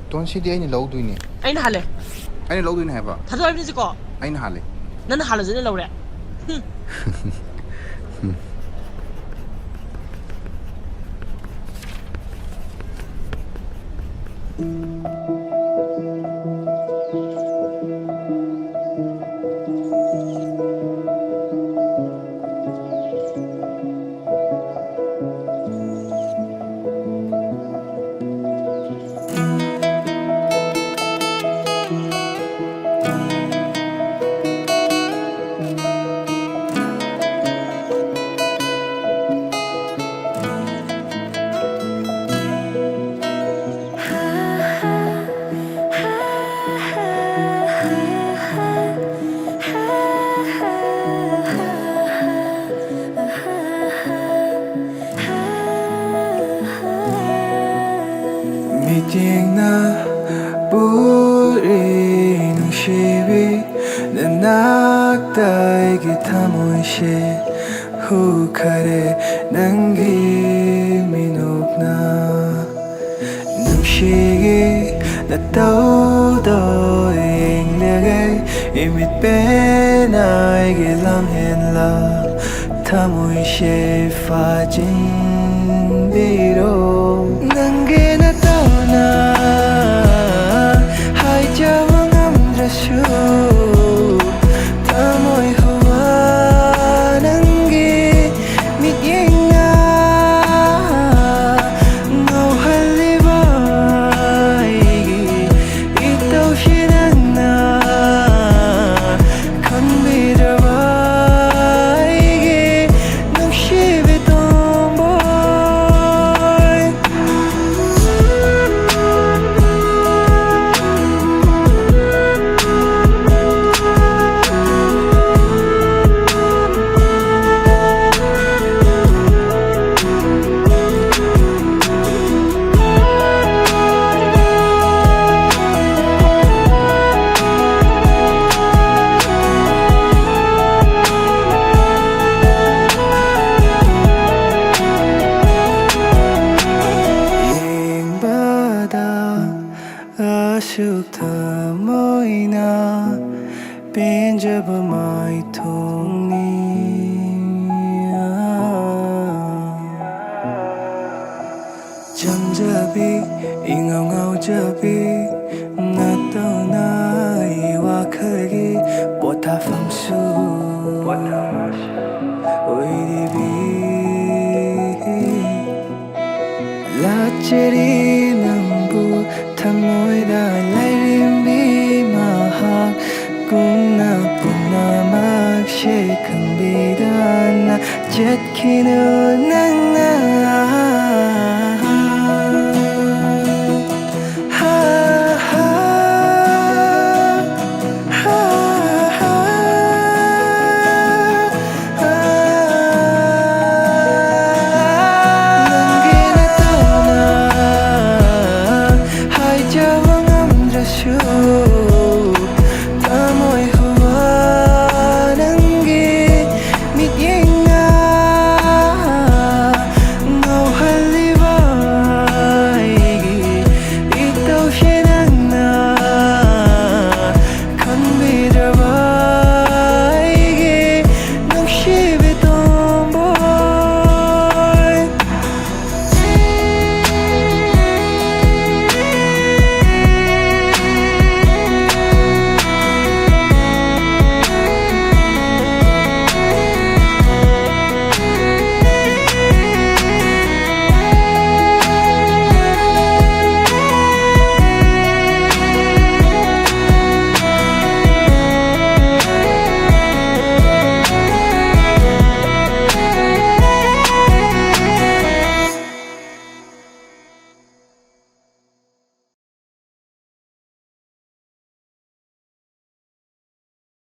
Don't see the any low doing it. I know Halle. Any low doing have a. Tadal musical. I know Halle. None of Halle's in the low. Who kare nangi minokna Nungshigi na tao do ing lagay imit penay gilam hen la Tamoy she fa jing biro Nangi na tao na hai jawang amdrashu Tamoy Jet kinu nang na